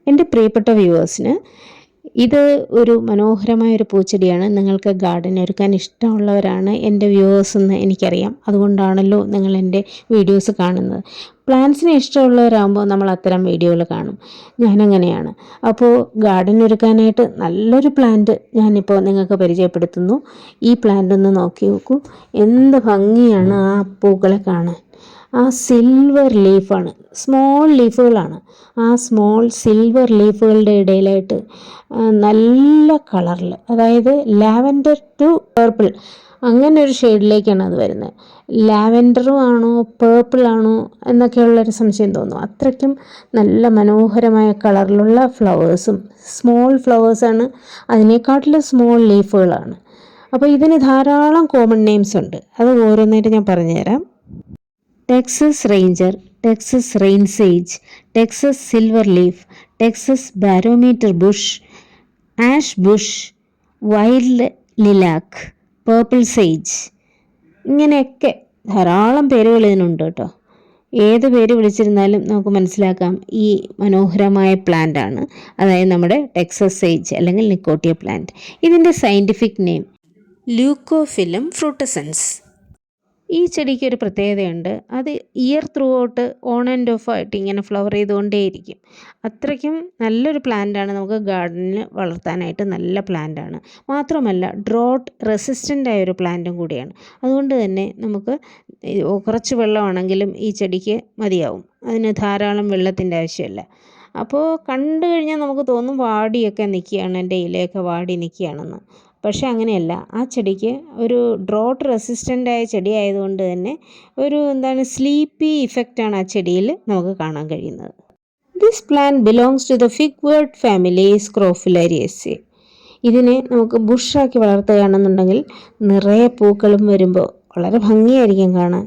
എൻ്റെ പ്രിയപ്പെട്ട വ്യൂവേഴ്സിന് ഇത് ഒരു മനോഹരമായൊരു പൂച്ചെടിയാണ്. നിങ്ങൾക്ക് ഗാർഡൻ ഒരുക്കാൻ ഇഷ്ടമുള്ളവരാണ് എൻ്റെ വ്യൂവേഴ്സ് എന്ന് എനിക്കറിയാം. അതുകൊണ്ടാണല്ലോ നിങ്ങൾ എൻ്റെ വീഡിയോസ് കാണുന്നത്. പ്ലാന്റ്സിനെ ഇഷ്ടമുള്ളവരാകുമ്പോൾ നമ്മൾ അത്തരം വീഡിയോകൾ കാണും. ഞാനങ്ങനെയാണ്. അപ്പോൾ ഗാർഡൻ ഒരുക്കാനായിട്ട് നല്ലൊരു പ്ലാന്റ് ഞാനിപ്പോൾ നിങ്ങൾക്ക് പരിചയപ്പെടുത്തുന്നു. ഈ പ്ലാന്റ് ഒന്ന് നോക്കി നോക്കൂ. എന്ത് ഭംഗിയാണ് ആ പൂക്കളെ കാണാൻ. ആ സിൽവർ ലീഫാണ്, സ്മോൾ ലീഫുകളാണ്. ആ സ്മോൾ സിൽവർ ലീഫുകളുടെ ഇടയിലായിട്ട് നല്ല കളറിൽ, അതായത് ലാവൻഡർ ടു പേർപ്പിൾ അങ്ങനെ ഒരു ഷെയ്ഡിലേക്കാണ് അത് വരുന്നത്. ലാവൻഡറും ആണോ പേർപ്പിൾ ആണോ എന്നൊക്കെയുള്ളൊരു സംശയം തോന്നും. അത്രയ്ക്കും നല്ല മനോഹരമായ കളറിലുള്ള ഫ്ലവേഴ്സും, സ്മോൾ ഫ്ലവേഴ്സാണ്, അതിനേക്കാട്ടിലും സ്മോൾ ലീഫുകളാണ്. അപ്പോൾ ഇതിന് ധാരാളം കോമൺ നെയിംസ് ഉണ്ട്. അത് ഓരോന്നായിട്ട് ഞാൻ പറഞ്ഞുതരാം. Texas ranger, Texas rain sage, Texas silver leaf, Texas barometer Bush, ash Bush, wild lilac, purple sage, ഇങ്ങനെയൊക്കെ ധാരാളം പേരുകൾ ഇതിനുണ്ട് കേട്ടോ. ഏത് പേര് വിളിച്ചിരുന്നാലും നമുക്ക് മനസ്സിലാക്കാം ഈ മനോഹരമായ പ്ലാന്റ് ആണ്, അതായത് നമ്മുടെ ടെക്സസ് സേജ് അല്ലെങ്കിൽ നിക്കോട്ടിയ പ്ലാന്റ്. ഇതിൻ്റെ സയൻറ്റിഫിക് നെയിം ലൂക്കോഫിലം ഫ്രൂട്ടസൻസ്. ഈ ചെടിക്ക് ഒരു പ്രത്യേകതയുണ്ട്. അത് year through out on and of ആയിട്ട് ഇങ്ങനെ ഫ്ലവർ ചെയ്തുകൊണ്ടേയിരിക്കും. അത്രയ്ക്കും നല്ലൊരു പ്ലാന്റാണ്. നമുക്ക് ഗാർഡനിൽ വളർത്താനായിട്ട് നല്ല പ്ലാന്റാണ്. മാത്രമല്ല ഡ്രോട്ട് റെസിസ്റ്റൻ്റ് ആയ ഒരു പ്ലാന്റും കൂടിയാണ്. അതുകൊണ്ട് തന്നെ നമുക്ക് കുറച്ച് വെള്ളമാണെങ്കിലും ഈ ചെടിക്ക് മതിയാവും. അതിന് ധാരാളം വെള്ളത്തിൻ്റെ ആവശ്യമില്ല. അപ്പോൾ കണ്ടു കഴിഞ്ഞാൽ നമുക്ക് തോന്നും വാടിയൊക്കെ നിൽക്കുകയാണ്, എൻ്റെ ഇലയൊക്കെ വാടി നിൽക്കുകയാണെന്ന്. പക്ഷേ അങ്ങനെയല്ല. ആ ചെടിക്ക് ഒരു ഡ്രോട്ട് റെസിസ്റ്റൻ്റ് ആയ ചെടി ആയതുകൊണ്ട് തന്നെ ഒരു സ്ലീപ്പി ഇഫക്റ്റാണ് ആ ചെടിയിൽ നമുക്ക് കാണാൻ കഴിയുന്നത്. This plant belongs to the figwort family Scrophulariaceae. ഇതിനെ നമുക്ക് ബുഷാക്കി വളർത്തുകയാണെന്നുണ്ടെങ്കിൽ നിറയെ പൂക്കളും വരുമ്പോൾ വളരെ ഭംഗിയായിരിക്കും കാണാൻ.